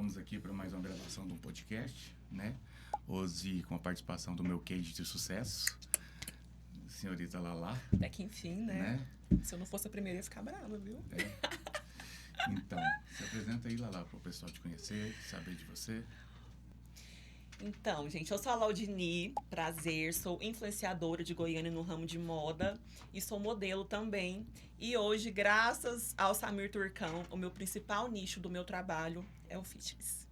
estamos aqui para mais uma gravação de um podcast, né? Hoje com a participação do meu case de sucesso, senhorita Lala. Até que enfim, né? Se eu não fosse a primeira, eu ia ficar brava, viu? Então, se apresenta aí, Lala, para o pessoal te conhecer, saber de você. Então, gente, eu sou a Laudini, prazer, sou influenciadora de Goiânia no ramo de moda e sou modelo também. E hoje, graças ao Samir Turcão, o meu principal nicho do meu trabalho é o fitness.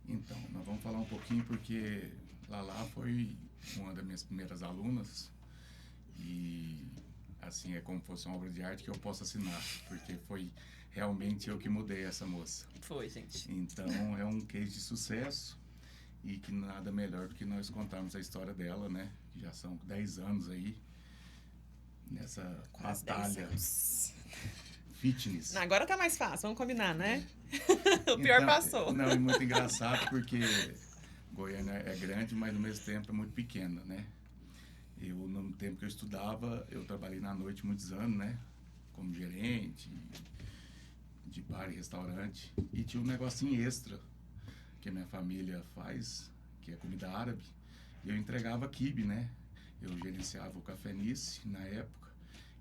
Então, nós vamos falar um pouquinho porque Lala foi uma das minhas primeiras alunas e, assim, é como se fosse uma obra de arte que eu posso assinar, porque foi realmente eu que mudei essa moça. Foi, gente. Então, é um case de sucesso. E que nada melhor do que nós contarmos a história dela, né? Que já são 10 anos aí nessa Quase batalha 10 anos. fitness. Agora tá mais fácil, vamos combinar, né? O pior passou. Não, é muito engraçado porque Goiânia é grande, mas ao mesmo tempo é muito pequena, né? Eu, no tempo que eu estudava, eu trabalhei na noite muitos anos, né? Como gerente de bar e restaurante. E tinha um negocinho extra que a minha família faz, que é comida árabe, e eu entregava quibe, né? Eu gerenciava o Café Nice na época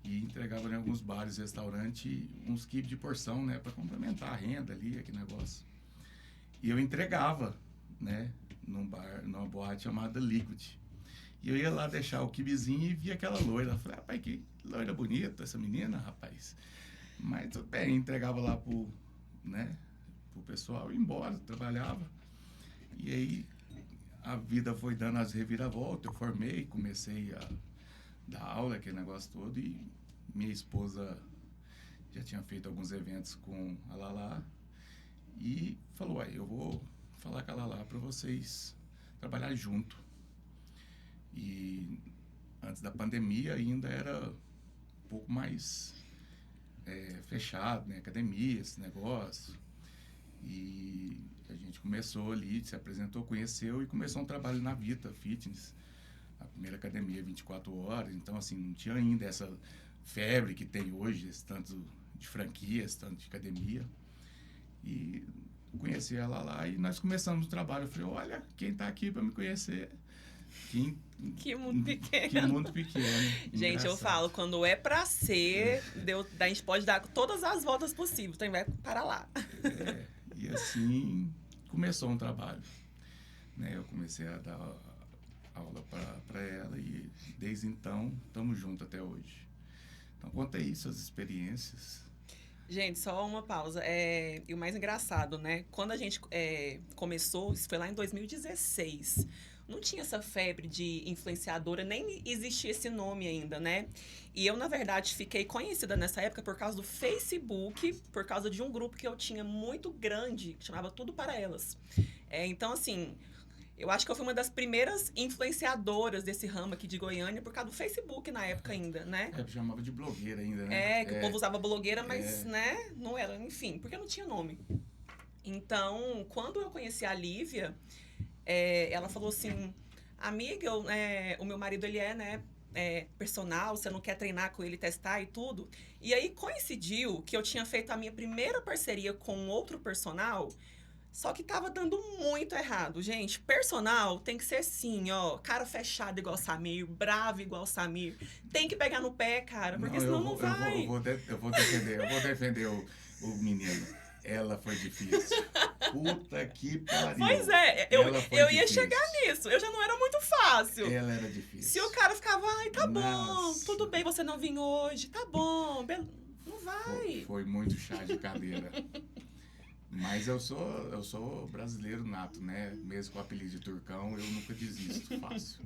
e entregava em alguns bares e restaurantes uns quibes de porção, né? Para complementar a renda ali, aquele negócio. E eu entregava, né? Num bar, numa boate chamada Liquid. E eu ia lá deixar o quibezinho e via aquela loira. Eu falei, rapaz, que loira bonita essa menina, rapaz. Mas tudo bem, entregava lá pro, né? O pessoal ia embora, trabalhava. E aí a vida foi dando as reviravoltas, eu formei, comecei a dar aula, aquele negócio todo, e minha esposa já tinha feito alguns eventos com a Lala e falou, eu vou falar com a Lala para vocês trabalhar junto. E antes da pandemia ainda era um pouco mais fechado, né? Academia, esse negócio. E a gente começou ali, se apresentou, conheceu e começou um trabalho na Vita Fitness, a primeira academia 24 horas. Então, assim, não tinha ainda essa febre que tem hoje, esse tanto de franquias, tanto de academia. E conheci ela lá e nós começamos o trabalho. Eu falei, olha, quem está aqui para me conhecer? Que mundo pequeno. Que mundo pequeno. Gente, Engraçado. eu falo, quando é pra ser, a gente pode dar todas as voltas possíveis, então vai para lá. E assim começou um trabalho, né? Eu comecei a dar aula para ela e desde então estamos juntos até hoje. Então conta aí suas experiências. Gente, só uma pausa. E o mais engraçado, né? Quando a gente começou, isso foi lá em 2016. Não tinha essa febre de influenciadora, nem existia esse nome ainda, né? E eu, na verdade, fiquei conhecida nessa época por causa do Facebook, por causa de um grupo que eu tinha muito grande, que chamava Tudo para Elas. Então, assim, eu acho que eu fui uma das primeiras influenciadoras desse ramo aqui de Goiânia por causa do Facebook na época ainda, né? Chamava de blogueira ainda, né? Que o povo usava blogueira, mas, né, não era, enfim, porque não tinha nome. Então, quando eu conheci a Lívia, ela falou assim, amiga, o meu marido, ele personal, você não quer treinar com ele, testar e tudo. E aí coincidiu que eu tinha feito a minha primeira parceria com outro personal, só que tava dando muito errado. Gente, personal tem que ser assim, ó, cara fechado igual Samir, bravo igual Samir. Tem que pegar no pé, cara, porque senão não vai. Eu vou defender o menino. Ela foi difícil. Puta que pariu. Pois eu ia chegar nisso. Eu já não era muito fácil. Ela era difícil. Se o cara ficava, tá bom, tudo bem você não vir hoje, tá bom, não vai. Foi muito chá de cadeira. Mas eu sou brasileiro nato, né? Mesmo com o apelido de Turcão, eu nunca desisto fácil,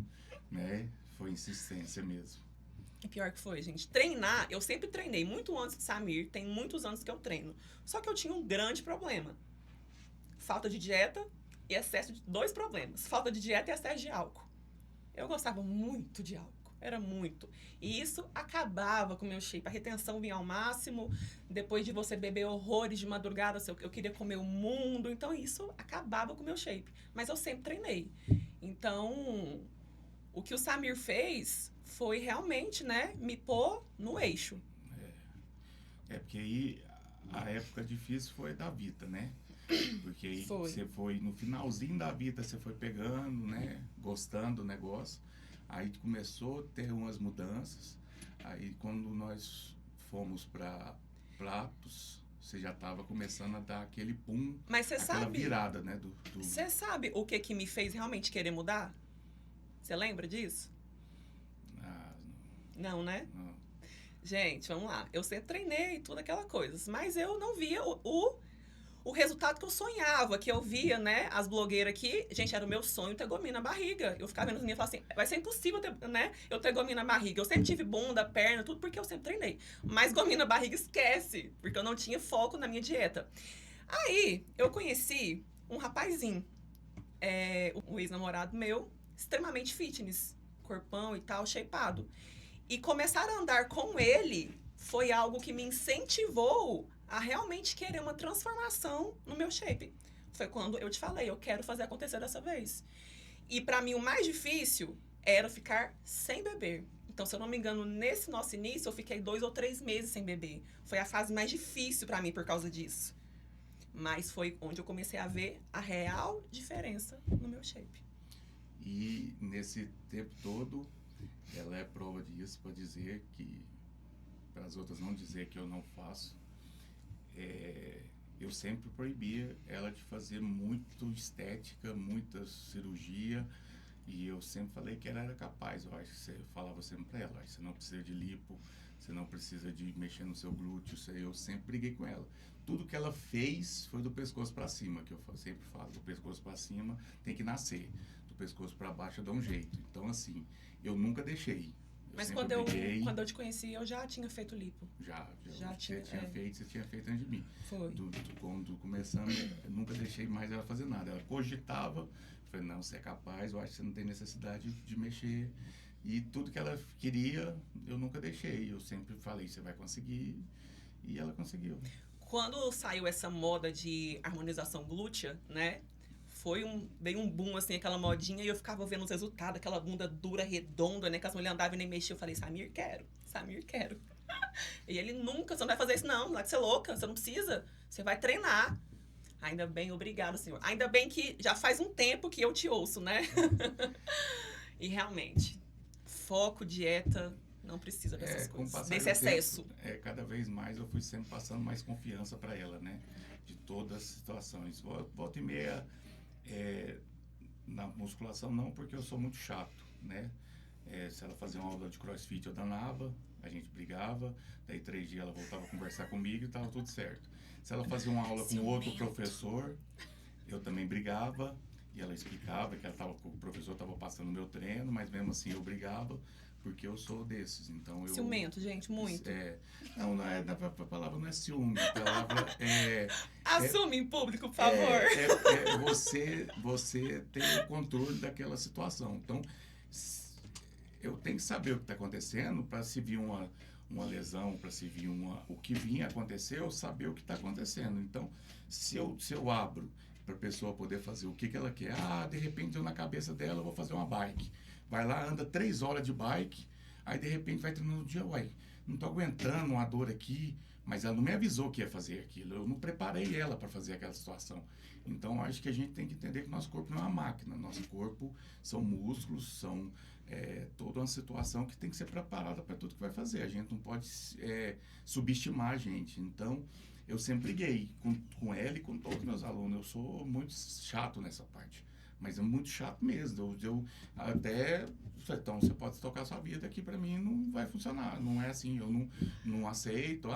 né? Foi insistência mesmo. E pior que foi, gente. Treinar, eu sempre treinei, muito antes de Samir, tem muitos anos que eu treino. Só que eu tinha um grande problema. Falta de dieta e excesso de 2 problemas. Falta de dieta e excesso de álcool. Eu gostava muito de álcool. Era muito. E isso acabava com o meu shape. A retenção vinha ao máximo. Depois de você beber horrores de madrugada, eu queria comer o mundo. Então, isso acabava com o meu shape. Mas eu sempre treinei. Então, o que o Samir fez foi realmente, né, me pôr no eixo. Porque aí a época difícil foi da Vita, né? Porque aí Foi. você foi no finalzinho da vida, você foi pegando, né? Gostando do negócio. Aí começou a ter umas mudanças. Aí quando nós fomos para pratos, você já estava começando a dar aquele pum, Mas você aquela sabe, virada, né? você sabe o que que me fez realmente querer mudar? Você lembra disso? Ah, Não, né? não. Gente, vamos lá. Eu sempre treinei tudo aquela coisa, mas eu não via o resultado que eu sonhava, que eu via, né? As blogueiras aqui, gente, era o meu sonho ter gominho na barriga. Eu ficava vendo as meninas e falava assim, vai ser impossível ter, né? Eu ter gominho na barriga. Eu sempre tive bunda, perna, tudo porque eu sempre treinei. Mas gominho na barriga esquece, porque eu não tinha foco na minha dieta. Aí, eu conheci um rapazinho, um ex-namorado meu, extremamente fitness, corpão e tal, shapeado. E começar a andar com ele foi algo que me incentivou a realmente querer uma transformação no meu shape. Foi quando eu te falei, eu quero fazer acontecer dessa vez. E pra mim o mais difícil era ficar sem beber. Então, se eu não me engano, nesse nosso início, eu fiquei 2 ou 3 meses sem beber. Foi a fase mais difícil pra mim por causa disso. Mas foi onde eu comecei a ver a real diferença no meu shape. E nesse tempo todo, ela é prova disso para dizer que, para as outras não dizer que eu não faço, eu sempre proibia ela de fazer muito estética, muita cirurgia, e eu sempre falei que ela era capaz. Eu acho que eu falava sempre para ela, você não precisa de lipo, você não precisa de mexer no seu glúteo, eu sempre briguei com ela. Tudo que ela fez foi do pescoço para cima, que eu sempre falo, do pescoço para cima tem que nascer, do pescoço para baixo eu dou um jeito. Então assim, eu nunca deixei. Mas sempre quando eu te conheci, eu já tinha feito lipo. Já Já tinha, tinha, você tinha feito antes de mim. Foi. Quando começando, eu nunca deixei mais ela fazer nada. Ela cogitava, falei, não, você é capaz, eu acho que você não tem necessidade de mexer. E tudo que ela queria, eu nunca deixei. Eu sempre falei, você vai conseguir. E ela conseguiu. Quando saiu essa moda de harmonização glútea, né? Veio um boom, assim, aquela modinha, e eu ficava vendo os resultados, aquela bunda dura, redonda, né? Que as mulheres andavam e nem mexiam. Eu falei, Samir, quero. E ele nunca, você não vai fazer isso não, vai ser louca, você não precisa. Você vai treinar. Ainda bem, obrigado, senhor. Ainda bem que já faz um tempo que eu te ouço, né? E realmente, foco, dieta, não precisa dessas coisas, desse excesso. Cada vez mais eu fui sempre passando mais confiança para ela, né? De todas as situações. Volta e meia, na musculação não, porque eu sou muito chato, né? Se ela fazia uma aula de crossfit, eu danava, a gente brigava, daí 3 dias ela voltava a conversar comigo e estava tudo certo. Se ela fazia uma aula com outro professor, eu também brigava, e ela explicava que o professor estava passando o meu treino, mas mesmo assim eu brigava, porque eu sou desses. Então ciumento, gente, muito. Não é, a palavra não é ciúme, a palavra Assume em público, por favor. Você ter o controle daquela situação. Então, eu tenho que saber o que está acontecendo para se vir uma lesão, para se vir o que vinha acontecer, eu saber o que está acontecendo. Então, se eu abro para a pessoa poder fazer o que ela quer, de repente eu na cabeça dela eu vou fazer uma bike. Vai lá, anda 3 horas de bike, aí de repente vai treinando no dia, não tô aguentando uma dor aqui, mas ela não me avisou que ia fazer aquilo, eu não preparei ela para fazer aquela situação. Então, acho que a gente tem que entender que nosso corpo não é uma máquina, nosso corpo são músculos, são toda uma situação que tem que ser preparada para tudo que vai fazer. A gente não pode subestimar a gente. Então, eu sempre briguei com ela e com todos os meus alunos. Eu sou muito chato nessa parte. Mas é muito chato mesmo. Eu até... Então, você pode tocar sua vida aqui, para mim não vai funcionar. Não é assim, eu não aceito.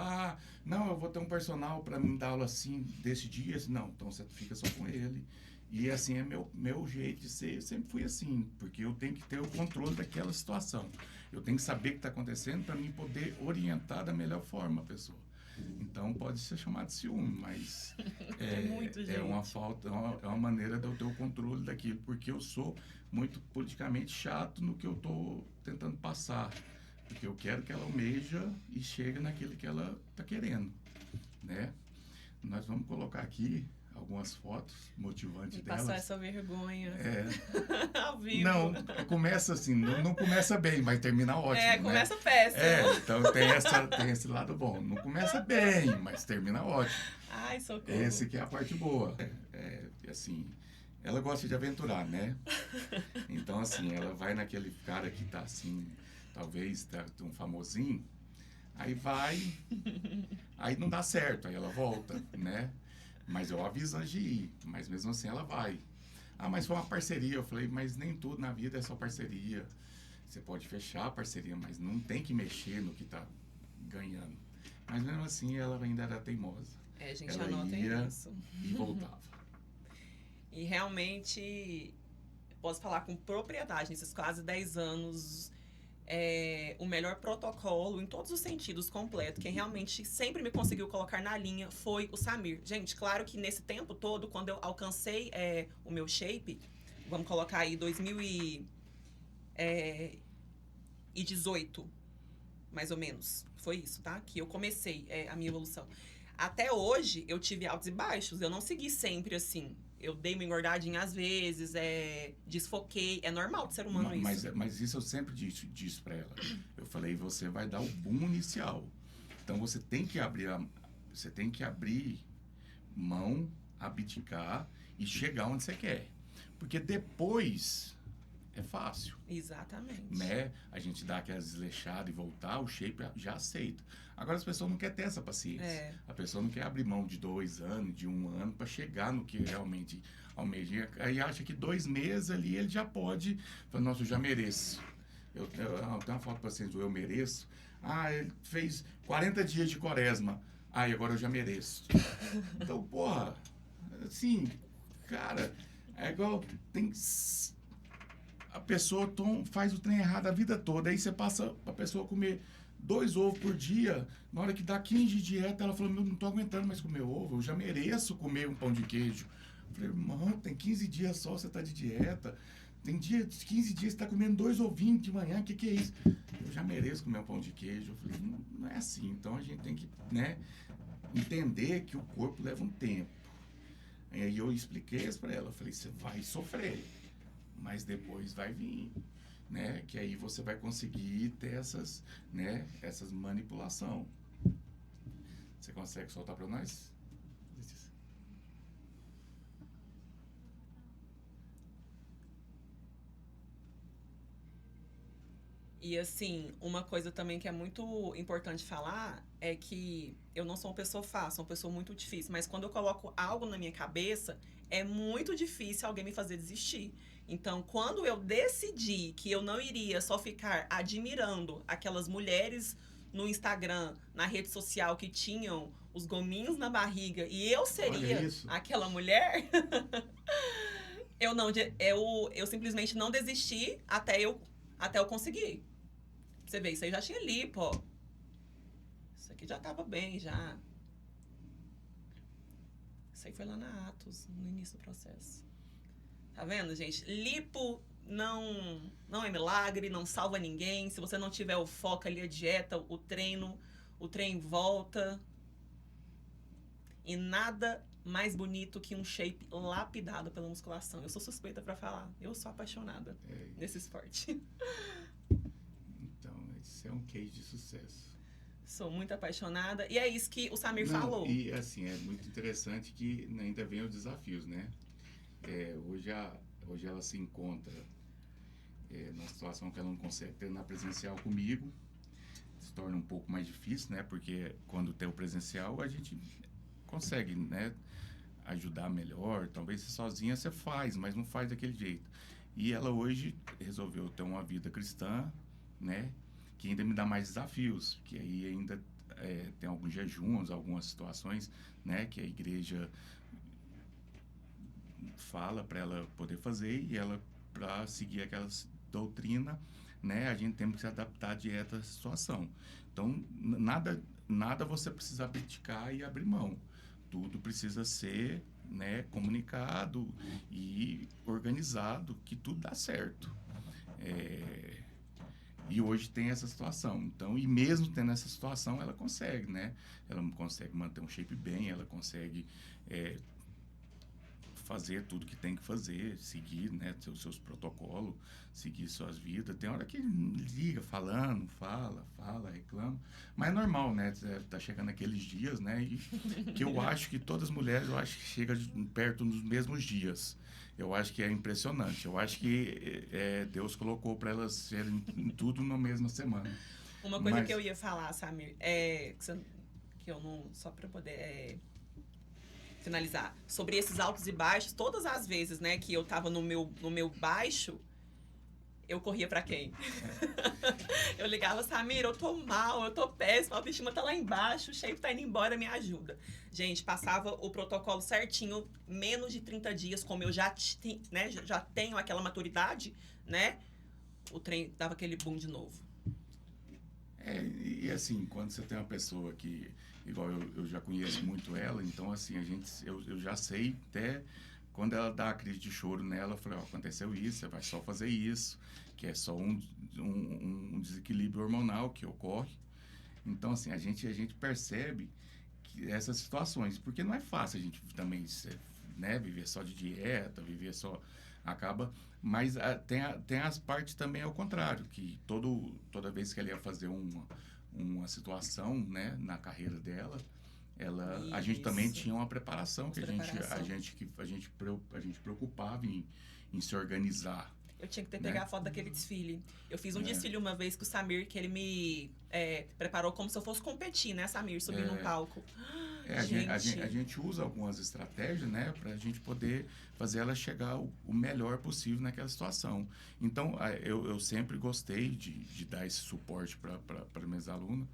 Não, eu vou ter um personal para me dar aula assim, desse dia. Não, então você fica só com ele. E assim é meu jeito de ser. Eu sempre fui assim, porque eu tenho que ter o controle daquela situação. Eu tenho que saber o que está acontecendo para mim poder orientar da melhor forma a pessoa. Então pode ser chamado de ciúme, mas é uma falta, é uma maneira de eu ter o controle daquilo, porque eu sou muito politicamente chato no que eu estou tentando passar, porque eu quero que ela almeja e chegue naquilo que ela está querendo, né? Nós vamos colocar aqui algumas fotos motivantes delas. Passar essa vergonha. Ao vivo. Não, começa assim, não começa bem, mas termina ótimo. Começa péssimo. Então tem esse lado bom. Não começa bem, mas termina ótimo. Ai, socorro. Esse que é a parte boa. assim, ela gosta de aventurar, né? Então, assim, ela vai naquele cara que tá assim, talvez tá um famosinho, aí vai, aí não dá certo, aí ela volta, né? Mas eu aviso antes de ir, mas mesmo assim ela vai. Ah, mas foi uma parceria. Eu falei, mas nem tudo na vida é só parceria. Você pode fechar a parceria, mas não tem que mexer no que tá ganhando. Mas mesmo assim ela ainda era teimosa. É, gente, Ela anotem ia isso. e voltava. E realmente, posso falar com propriedade, nesses quase 10 anos, o melhor protocolo, em todos os sentidos, completo, quem realmente sempre me conseguiu colocar na linha foi o Samir. Gente, claro que nesse tempo todo, quando eu alcancei o meu shape, vamos colocar aí 2018, mais ou menos, foi isso, tá? Que eu comecei a minha evolução. Até hoje, eu tive altos e baixos, eu não segui sempre assim. Eu dei uma engordadinha às vezes, desfoquei. É normal do ser humano isso. Mas isso eu sempre disse para ela. Eu falei, você vai dar o boom inicial. Então você tem que abrir mão, abdicar e chegar onde você quer. Porque depois é fácil. Exatamente. Né? A gente dá aquelas desleixadas e voltar, o shape já aceita. Agora as pessoas não querem ter essa paciência. A pessoa não quer abrir mão de 2 anos, de 1 ano, para chegar no que realmente almeja. Aí acha que 2 meses ali ele já pode. Fala, nossa, eu já mereço. Eu tenho uma foto para vocês do Eu Mereço. Ah, ele fez 40 dias de quaresma. Ah, e agora eu já mereço. Então, porra, assim, cara, é igual. A pessoa faz o trem errado a vida toda. Aí você passa a pessoa comer 2 ovos por dia. Na hora que dá 15 de dieta, ela falou, meu, não tô aguentando mais comer ovo. Eu já mereço comer um pão de queijo. Eu falei, irmão, tem 15 dias só, você tá de dieta. Tem 15 dias você tá comendo 2 ovinhos de manhã. O que é isso? Eu já mereço comer um pão de queijo. Eu falei, não é assim. Então a gente tem que, né, entender que o corpo leva um tempo. Aí eu expliquei isso pra ela. Eu falei, você vai sofrer, mas depois vai vir, né? Que aí você vai conseguir ter essas, né? Essas manipulação. Você consegue soltar para nós? E assim, uma coisa também que é muito importante falar é que eu não sou uma pessoa fácil, sou uma pessoa muito difícil, mas quando eu coloco algo na minha cabeça, é muito difícil alguém me fazer desistir. Então, quando eu decidi que eu não iria só ficar admirando aquelas mulheres no Instagram, na rede social que tinham os gominhos na barriga e eu seria aquela mulher, eu simplesmente não desisti até eu conseguir. Você vê, isso aí já tinha lipo, ó. Isso aqui já tava bem, já. Isso aí foi lá na Atos, no início do processo. Tá vendo, gente? Lipo não é milagre, não salva ninguém. Se você não tiver o foco ali, a dieta, o trem volta. E nada mais bonito que um shape lapidado pela musculação. Eu sou suspeita pra falar. Eu sou apaixonada nesse esporte. Então, esse é um case de sucesso. Sou muito apaixonada. E é isso que o Samir falou. E, assim, é muito interessante que ainda vem os desafios, né? Hoje ela se encontra numa situação que ela não consegue treinar presencial comigo. Se torna um pouco mais difícil, né? Porque quando tem o presencial, a gente consegue, né, ajudar melhor. Talvez sozinha você faz, mas não faz daquele jeito. E ela hoje resolveu ter uma vida cristã, né, que ainda me dá mais desafios, que aí ainda tem alguns jejuns, algumas situações, né, que a igreja fala para ela poder fazer, e ela, para seguir aquela doutrina, né, a gente tem que se adaptar à dieta à situação. Então, nada você precisa abdicar e abrir mão. Tudo precisa ser, né, comunicado e organizado, que tudo dá certo. E hoje tem essa situação. Então, e mesmo tendo essa situação, ela consegue, né? Ela consegue manter um shape bem, ela consegue fazer tudo que tem que fazer, seguir, né, seus protocolos, seguir suas vidas. Tem hora que liga falando, fala, reclama, mas é normal, né? Tá chegando aqueles dias, né? E que eu acho que todas as mulheres, eu acho que chega perto nos mesmos dias. Eu acho que é impressionante. Eu acho que Deus colocou para elas serem tudo na mesma semana. Uma coisa que eu ia falar, Samir, que eu não, só para poder finalizar, sobre esses altos e baixos, todas as vezes, né, que eu tava no meu baixo, eu corria pra quem? Eu ligava, Samir, eu tô mal, eu tô péssima, a autoestima tá lá embaixo, o shape tá indo embora, me ajuda. Gente, passava o protocolo certinho, menos de 30 dias, como eu já tenho aquela maturidade, né, o trem dava aquele boom de novo. E assim, quando você tem uma pessoa que, igual eu já conheço muito ela, então assim, eu já sei até quando ela dá a crise de choro nela, eu falei, aconteceu isso, você vai só fazer isso, que é só um desequilíbrio hormonal que ocorre. Então assim, a gente percebe que essas situações, porque não é fácil a gente também, né, viver só de dieta, viver só, acaba... Mas tem as partes também ao contrário, que toda vez que ela ia fazer uma situação, né, na carreira dela, a gente também tinha uma preparação, que a gente preocupava em se organizar. Eu tinha que pegar a foto daquele desfile. Eu fiz um desfile uma vez com o Samir, que ele me preparou como se eu fosse competir, né, Samir? Subir no palco. A gente usa algumas estratégias, né, para a gente poder fazer ela chegar o melhor possível naquela situação. Então, eu sempre gostei de dar esse suporte para minhas alunas.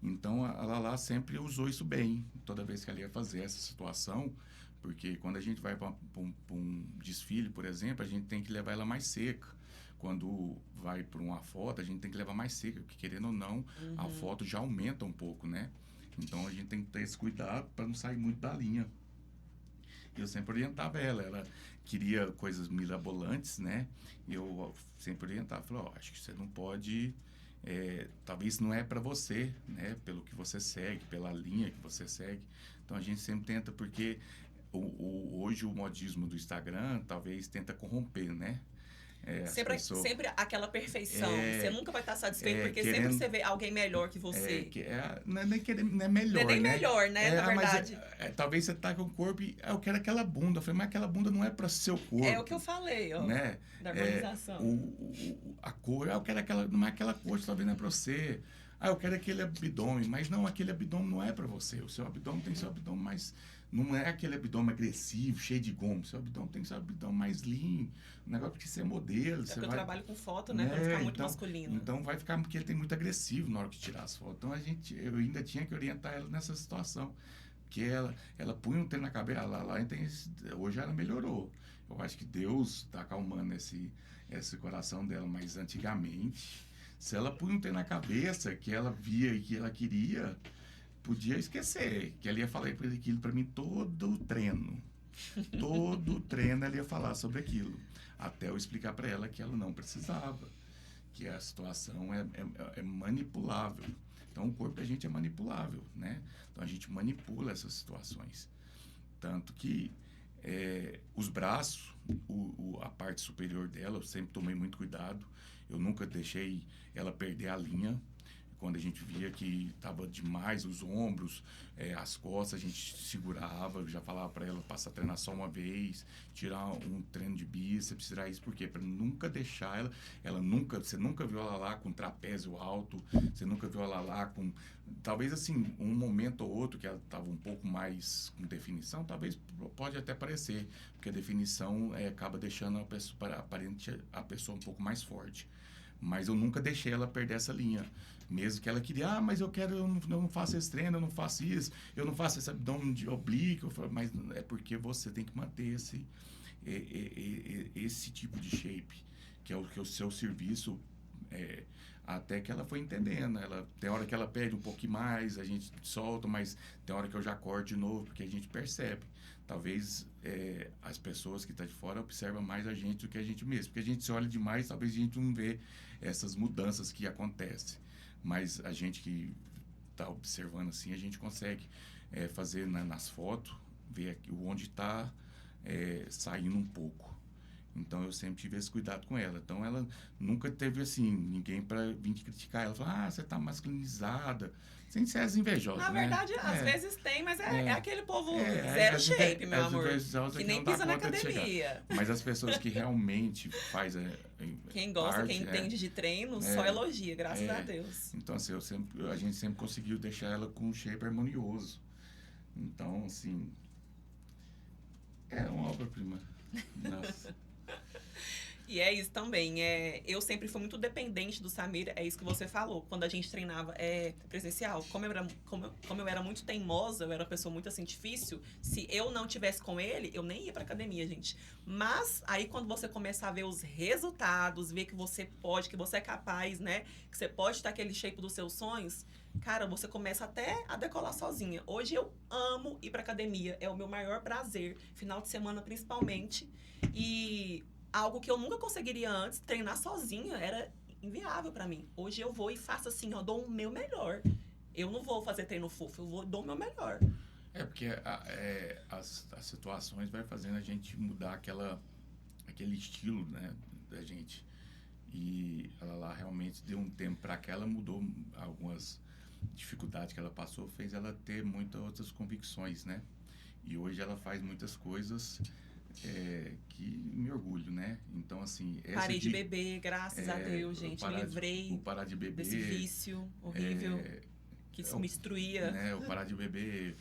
Então, a Lala sempre usou isso bem, toda vez que ela ia fazer essa situação, porque quando a gente vai para um desfile, por exemplo, a gente tem que levar ela mais seca. Quando vai para uma foto, a gente tem que levar mais seca, porque querendo ou não, a foto já aumenta um pouco, né? Então, a gente tem que ter esse cuidado para não sair muito da linha. Eu sempre orientava ela queria coisas mirabolantes, né? E eu sempre orientava, falava, acho que você não pode... talvez não é para você, né? Pelo que você segue, pela linha que você segue. Então, a gente sempre tenta, porque hoje o modismo do Instagram talvez tenta corromper, né? Sempre aquela perfeição. Você nunca vai estar satisfeito, porque sempre você vê alguém melhor que você. Não é melhor, não é nem melhor, né? Na verdade. Talvez você tá com o corpo e eu quero aquela bunda. Eu falei, mas aquela bunda não é para seu corpo. É o que eu falei, ó. Né? Da harmonização. A cor, eu quero aquela, não é aquela cor que talvez não é para você. Eu quero aquele abdômen, mas não, aquele abdômen não é para você. O seu abdômen tem seu abdômen mais... Não é aquele abdômen agressivo, cheio de gomo. Seu abdômen tem seu abdômen mais lean. O negócio porque você é modelo. Eu trabalho com foto, né? Pra ficar muito masculino. Então vai ficar, porque ele tem muito agressivo na hora que tirar as fotos. Então eu ainda tinha que orientar ela nessa situação. Porque ela punha um treino na cabeça. Hoje ela melhorou. Eu acho que Deus está acalmando esse coração dela. Mas antigamente, se ela punha um treino na cabeça, que ela via e que ela queria... podia esquecer, que ela ia falar aquilo para mim todo o treino. Todo o treino ela ia falar sobre aquilo. Até eu explicar para ela que ela não precisava. Que a situação é manipulável. Então, o corpo da gente é manipulável, né? Então, a gente manipula essas situações. Tanto que os braços, a parte superior dela, eu sempre tomei muito cuidado. Eu nunca deixei ela perder a linha. Quando a gente via que estava demais os ombros, as costas, a gente segurava, eu já falava para ela passar a treinar só uma vez, tirar um treino de bíceps, tirar isso, por quê? Para nunca deixar você nunca viu ela lá com trapézio alto, você nunca viu ela lá com, talvez assim, um momento ou outro que ela estava um pouco mais com definição, talvez pode até parecer, porque a definição acaba deixando a pessoa um pouco mais forte. Mas eu nunca deixei ela perder essa linha. Mesmo que ela queria, mas eu não faço esse treino, eu não faço isso, eu não faço esse abdômen de oblíquo. Mas é porque você tem que manter esse tipo de shape, que é o seu serviço, até que ela foi entendendo. Tem hora que ela pede um pouquinho mais, a gente solta, mas tem hora que eu já corto de novo, porque a gente percebe. Talvez as pessoas que estão de fora observam mais a gente do que a gente mesmo. Porque a gente se olha demais, talvez a gente não vê essas mudanças que acontecem. Mas a gente que está observando assim, a gente consegue fazer nas fotos, ver onde está saindo um pouco. Então, eu sempre tive esse cuidado com ela. Então, ela nunca teve, assim, ninguém para vir criticar. Ela falou, você tá masculinizada. Sem ser as invejosas, Na né? verdade, às vezes tem, mas é aquele povo zero as shape, meu as amor. invejosas Que não nem dá pisa na conta de chegar. academia. Mas as pessoas que realmente fazem Quem gosta, parte, quem entende de treino, só elogia, graças a Deus. Então, assim, a gente sempre conseguiu deixar ela com um shape harmonioso. Então, assim, é uma obra-prima. Nossa. E é isso também. Eu sempre fui muito dependente do Samir, é isso que você falou. Quando a gente treinava presencial, como eu era muito teimosa, eu era uma pessoa muito assim difícil, se eu não tivesse com ele, eu nem ia pra academia, gente. Mas aí quando você começa a ver os resultados, ver que você pode, que você é capaz, né? Que você pode estar aquele shape dos seus sonhos, cara, você começa até a decolar sozinha. Hoje eu amo ir pra academia, é o meu maior prazer, final de semana principalmente. E algo que eu nunca conseguiria antes, treinar sozinha, era inviável pra mim. Hoje eu vou e faço assim, dou o meu melhor. Eu não vou fazer treino fofo, dou o meu melhor. Porque as situações vai fazendo a gente mudar aquele estilo, né, da gente. E ela lá realmente deu um tempo para que ela mudou algumas dificuldades que ela passou, fez ela ter muitas outras convicções, né? E hoje ela faz muitas coisas que me orgulho, né? Então, assim... Parei de beber, graças a Deus, gente. Me livrei parar de beber, desse vício horrível que me destruía. Né? O parar de beber,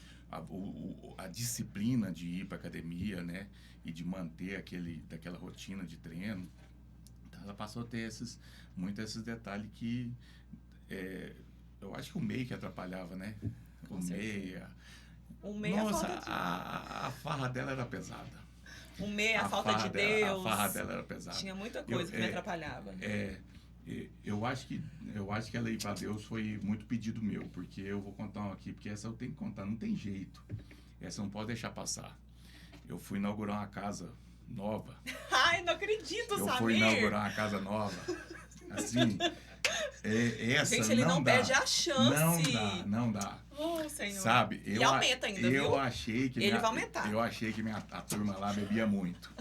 a disciplina de ir para academia, né? E de manter daquela rotina de treino. Então, ela passou a ter muitos esses detalhes que... eu acho que o meio que atrapalhava, né? Com o certeza. meio... Nossa, a farra dela era pesada. O meio, a falta de Deus. A farra dela era pesada. Tinha muita coisa que me atrapalhava. Eu acho que ela ir para Deus foi muito pedido meu, porque eu vou contar uma aqui, porque essa eu tenho que contar, não tem jeito. Essa não pode deixar passar. Eu fui inaugurar uma casa nova. Ai, não acredito, Samir! Eu fui inaugurar uma casa nova. Assim, essa gente, ele não perde a chance. Não dá. Oh, Senhor. Sabe? E aumenta ainda, viu? Achei que ele vai aumentar. Eu achei que a turma lá bebia muito.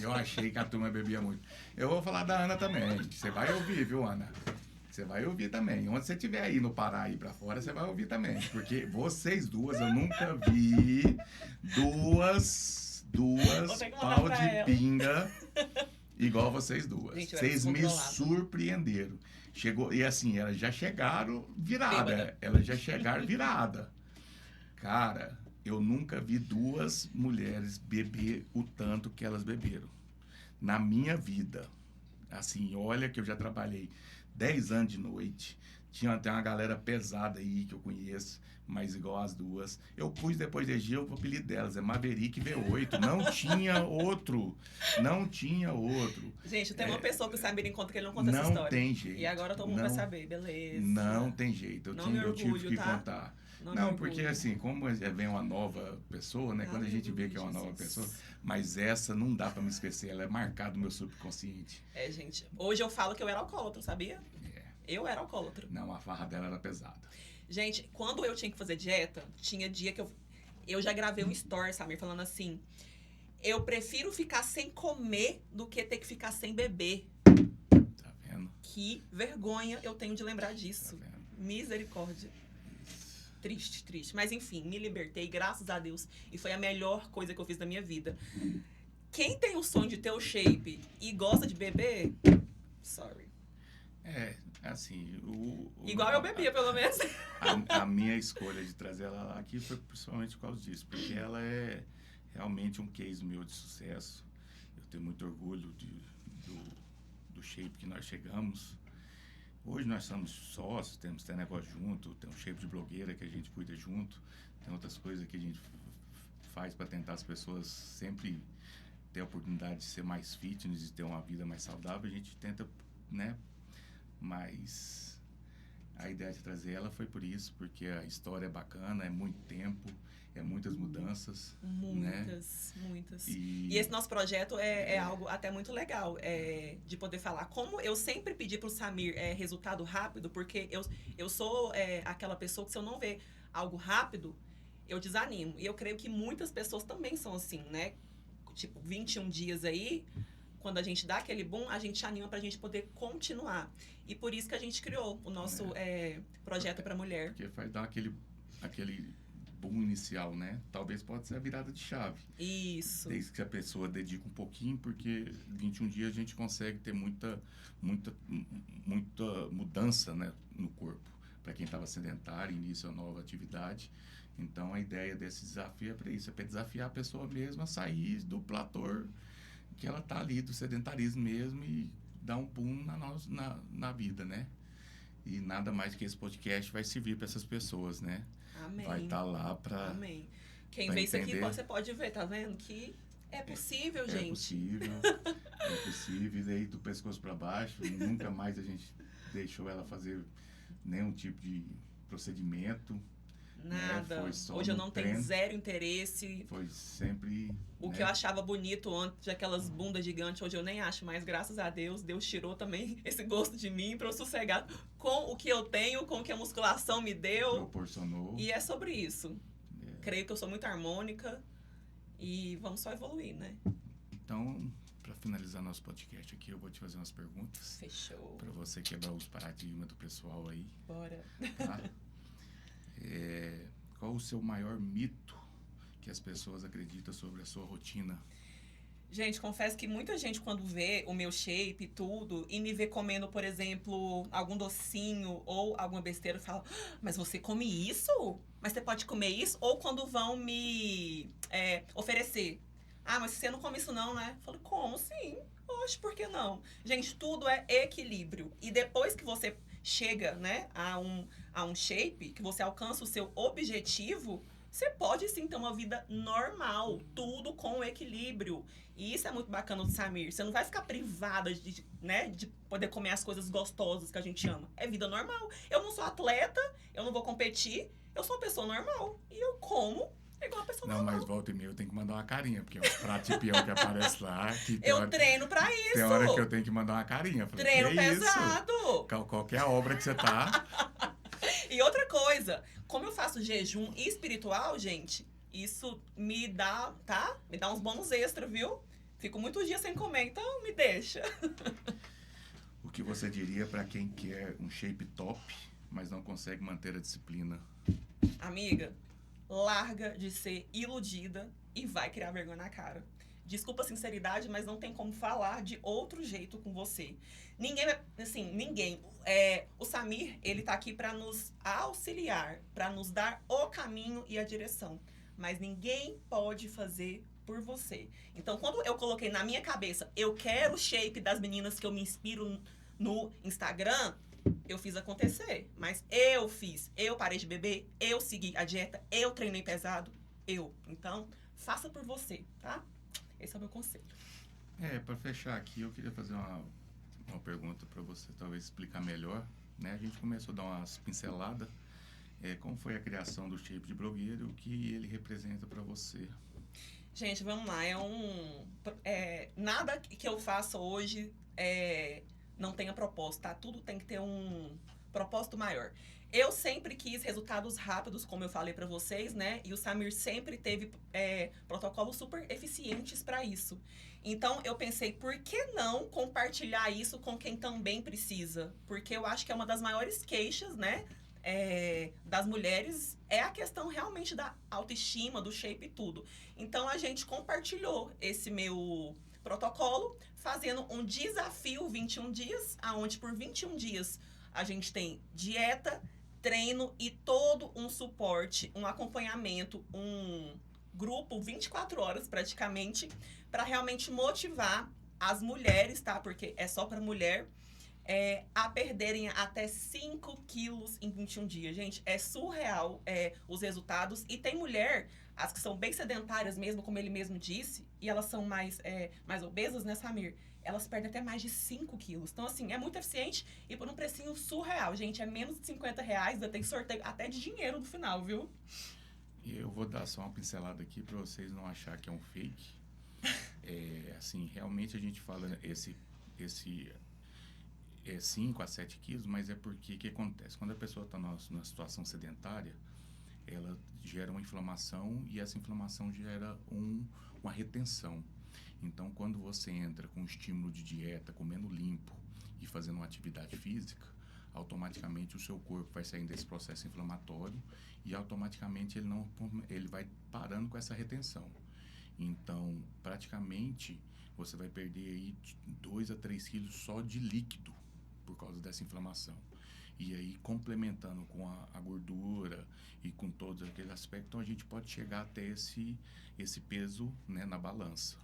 Eu achei que a turma bebia muito. Eu vou falar da Ana também. Você vai ouvir, viu, Ana? Você vai ouvir também. Onde você estiver aí no Pará, aí pra fora, você vai ouvir também. Porque vocês duas, eu nunca vi duas pau de pinga igual vocês duas. Gente, vocês me surpreenderam. E assim, elas já chegaram virada. Cara, eu nunca vi duas mulheres beber o tanto que elas beberam. Na minha vida. Assim, olha que eu já trabalhei 10 anos de noite. Tem uma galera pesada aí que eu conheço, mas igual as duas. Eu pus depois de dia o apelido delas, é Maverick V8. Não tinha outro. Gente, tem uma pessoa que o Samir encontra que ele não conta essa história. Não tem jeito. E agora todo mundo vai saber, beleza. Não tem jeito. Eu tive que contar. Não, porque assim, como vem uma nova pessoa, né? Quando a gente vê que é uma nova pessoa, mas essa não dá pra me esquecer, ela é marcada no meu subconsciente. Gente, hoje eu falo que eu era alcoólatra, sabia? Eu era alcoólatra. Não, a farra dela era pesada. Gente, quando eu tinha que fazer dieta, tinha dia que eu já gravei um story, Samir, falando assim, eu prefiro ficar sem comer do que ter que ficar sem beber. Tá vendo? Que vergonha eu tenho de lembrar disso. Tá vendo? Misericórdia. Triste. Mas enfim, me libertei, graças a Deus. E foi a melhor coisa que eu fiz da minha vida. Quem tem o sonho de ter o shape e gosta de beber, sorry. Assim... Igual eu bebia, pelo menos. A minha escolha de trazer ela aqui foi principalmente por causa disso. Porque ela é realmente um case meu de sucesso. Eu tenho muito orgulho do shape que nós chegamos. Hoje nós somos sócios, temos negócio junto, tem um shape de blogueira que a gente cuida junto, tem outras coisas que a gente faz para tentar as pessoas sempre ter a oportunidade de ser mais fitness e ter uma vida mais saudável. A gente tenta, né? Mas a ideia de trazer ela foi por isso, porque a história é bacana, é muito tempo, é muitas mudanças. Muitas. E esse nosso projeto é algo até muito legal, de poder falar. Como eu sempre pedi pro Samir resultado rápido, porque eu sou aquela pessoa que se eu não ver algo rápido, eu desanimo. E eu creio que muitas pessoas também são assim, né? tipo, 21 dias aí, quando a gente dá aquele boom, a gente anima pra gente poder continuar. E por isso que a gente criou o nosso projeto pra mulher. Porque faz dar aquele boom inicial, né? Talvez pode ser a virada de chave. Isso. Desde que a pessoa dedica um pouquinho, porque 21 dias a gente consegue ter muita mudança, né, no corpo. Para quem estava sedentário, inicia uma nova atividade. Então, a ideia desse desafio é para isso, é para desafiar a pessoa mesma a sair do platô que ela está ali, do sedentarismo mesmo, e dar um boom na vida, né? E nada mais que esse podcast vai servir para essas pessoas, né? Amém. Vai estar lá para... Amém. Quem vê isso aqui, você pode ver, tá vendo? Que é possível, gente. É possível. E daí do pescoço para baixo, nunca mais a gente deixou ela fazer nenhum tipo de procedimento. Nada. Né? Foi só hoje eu não treino. tenho zero interesse. Foi sempre... O que eu achava bonito antes, aquelas bundas gigantes, hoje eu nem acho mais, graças a Deus. Deus tirou também esse gosto de mim pra eu sossegar com o que eu tenho, com o que a musculação me deu. Proporcionou. E é sobre isso. Creio que eu sou muito harmônica e vamos só evoluir, né? Então, para finalizar nosso podcast aqui, eu vou te fazer umas perguntas. Fechou. Para você quebrar os paradigmas do pessoal aí. Bora. Tá? Qual o seu maior mito que as pessoas acreditam sobre a sua rotina? Gente, confesso que muita gente, quando vê o meu shape e tudo, e me vê comendo, por exemplo, algum docinho ou alguma besteira, fala, mas você come isso? Mas você pode comer isso? Ou quando vão me oferecer, mas você não come isso não, né? Eu falo, como sim? Oxe, por que não? Gente, tudo é equilíbrio. E depois que você chega, né, a um shape, que você alcança o seu objetivo, você pode sim ter uma vida normal, tudo com equilíbrio. E isso é muito bacana do Samir. Você não vai ficar privada de poder comer as coisas gostosas que a gente ama. É vida normal. Eu não sou atleta, eu não vou competir, eu sou uma pessoa normal. E eu como igual uma pessoa normal. Não, mas volta e meia eu tenho que mandar uma carinha, porque é um prato de peão que aparece lá. Que treino pra isso. Tem hora que eu tenho que mandar uma carinha. Falei, treino pesado. Isso? Qualquer obra que você tá... E outra coisa, como eu faço jejum espiritual, gente, isso me dá, tá? Me dá uns bônus extra, viu? Fico muitos dias sem comer, então me deixa. O que você diria para quem quer um shape top, mas não consegue manter a disciplina? Amiga, larga de ser iludida e vai criar vergonha na cara. Desculpa a sinceridade, mas não tem como falar de outro jeito com você. Ninguém. O Samir, ele tá aqui para nos auxiliar, para nos dar o caminho e a direção. Mas ninguém pode fazer por você. Então, quando eu coloquei na minha cabeça, eu quero o shape das meninas que eu me inspiro no Instagram, eu fiz acontecer. Mas eu parei de beber, eu segui a dieta, eu treinei pesado, Então, faça por você, tá? Esse é o meu conselho. Para fechar aqui, eu queria fazer uma pergunta para você, talvez explicar melhor. Né? A gente começou a dar umas pinceladas. Como foi a criação do shape de blogueiro, o que ele representa para você? Gente, vamos lá. Nada que eu faça hoje não tenha propósito, tá? Tudo tem que ter um propósito maior. Eu sempre quis resultados rápidos, como eu falei pra vocês, né? E o Samir sempre teve protocolos super eficientes para isso. Então, eu pensei, por que não compartilhar isso com quem também precisa? Porque eu acho que é uma das maiores queixas, né? Das mulheres, é a questão realmente da autoestima, do shape e tudo. Então, a gente compartilhou esse meu protocolo, fazendo um desafio 21 dias, aonde por 21 dias a gente tem dieta, treino e todo um suporte, um acompanhamento, um grupo 24 horas praticamente, para realmente motivar as mulheres, tá? Porque é só para mulher, a perderem até 5 quilos em 21 dias. Gente, é surreal os resultados. E tem mulher, as que são bem sedentárias mesmo, como ele mesmo disse, e elas são mais obesas, né, Samir? Elas perdem até mais de 5 quilos. Então, assim, é muito eficiente e por um precinho surreal. Gente, é menos de R$50, ainda tem sorteio até de dinheiro no final, viu? E eu vou dar só uma pincelada aqui para vocês não acharem que é um fake. Assim, realmente a gente fala esse 5 a 7 quilos, mas é porque o que acontece? Quando a pessoa está numa situação sedentária, ela gera uma inflamação e essa inflamação gera uma retenção. Então, quando você entra com estímulo de dieta, comendo limpo e fazendo uma atividade física, automaticamente o seu corpo vai saindo desse processo inflamatório e automaticamente ele vai parando com essa retenção. Então, praticamente, você vai perder aí 2 a 3 quilos só de líquido por causa dessa inflamação. E aí, complementando com a gordura e com todos aqueles aspectos, então a gente pode chegar até esse peso, né, na balança.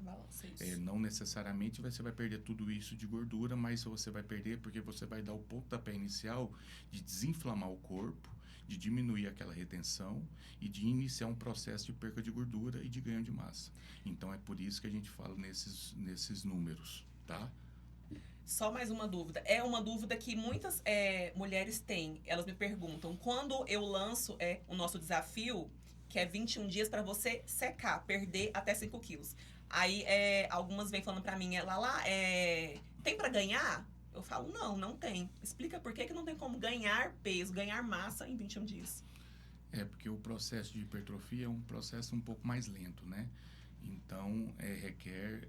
Isso. Não necessariamente você vai perder tudo isso de gordura, mas você vai perder porque você vai dar o pontapé inicial de desinflamar o corpo, de diminuir aquela retenção e de iniciar um processo de perca de gordura e de ganho de massa. Então, é por isso que a gente fala nesses números, tá? Só mais uma dúvida. É uma dúvida que muitas mulheres têm. Elas me perguntam, quando eu lanço o nosso desafio, que é 21 dias para você secar, perder até 5 quilos. Aí algumas vêm falando para mim, Lala, tem para ganhar? Eu falo, não tem. Explica por que não tem como ganhar peso, ganhar massa em 21 dias. Porque o processo de hipertrofia é um processo um pouco mais lento, né? Então, requer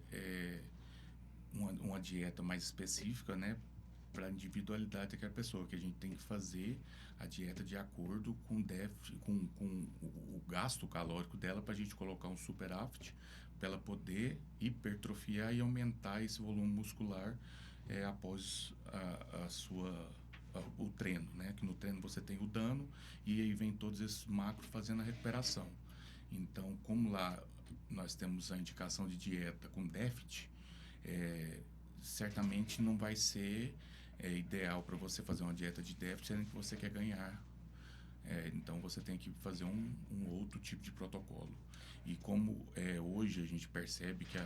uma dieta mais específica, né, para a individualidade daquela pessoa, que a gente tem que fazer a dieta de acordo com o gasto calórico dela, para a gente colocar um superávit, para ela poder hipertrofiar e aumentar esse volume muscular após o treino, né? Que no treino você tem o dano e aí vem todos esses macros fazendo a recuperação. Então, como lá nós temos a indicação de dieta com déficit, certamente não vai ser ideal para você fazer uma dieta de déficit, sendo que você quer ganhar. Então, você tem que fazer um outro tipo de protocolo. E como hoje a gente percebe que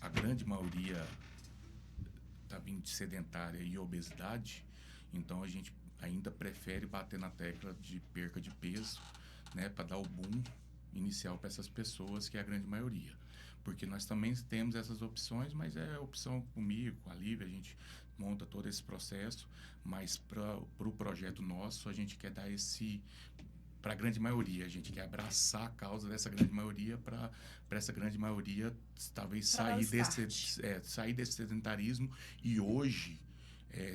a grande maioria está vindo de sedentária e obesidade, então a gente ainda prefere bater na tecla de perca de peso, né, para dar o boom inicial para essas pessoas, que é a grande maioria. Porque nós também temos essas opções, mas é opção comigo, com a Lívia, a gente monta todo esse processo, mas para o projeto nosso, a gente quer dar para a grande maioria, a gente quer abraçar a causa dessa grande maioria, para essa grande maioria talvez sair desse sedentarismo e hoje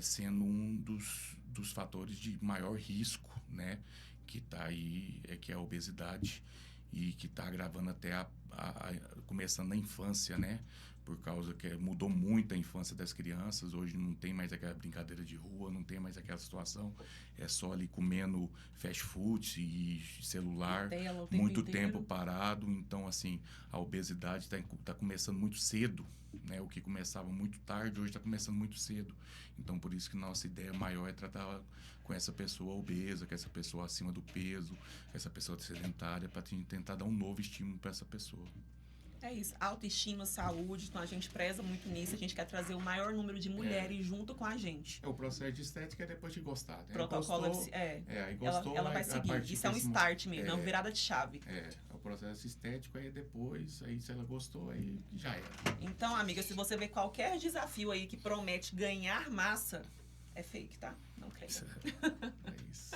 sendo um dos fatores de maior risco, né, que está aí, que é a obesidade, e que está agravando até começando na infância, né? Por causa que mudou muito a infância das crianças. Hoje não tem mais aquela brincadeira de rua, não tem mais aquela situação. É só ali comendo fast food e celular, muito tempo parado. Então, assim, a obesidade está começando muito cedo, né? O que começava muito tarde, hoje está começando muito cedo. Então, por isso que nossa ideia maior é tratar com essa pessoa obesa, com essa pessoa acima do peso, essa pessoa sedentária, para tentar dar um novo estímulo para essa pessoa. É isso, autoestima, saúde, então a gente preza muito nisso, a gente quer trazer o maior número de mulheres junto com a gente. O processo de estética é depois de gostar, né? Protocolo aí gostou, ela vai seguir, isso é um start mesmo, é uma virada de chave. O processo estético, aí depois, aí se ela gostou, aí já era. Então, amiga, se você vê qualquer desafio aí que promete ganhar massa, é fake, tá? Não creia. É isso.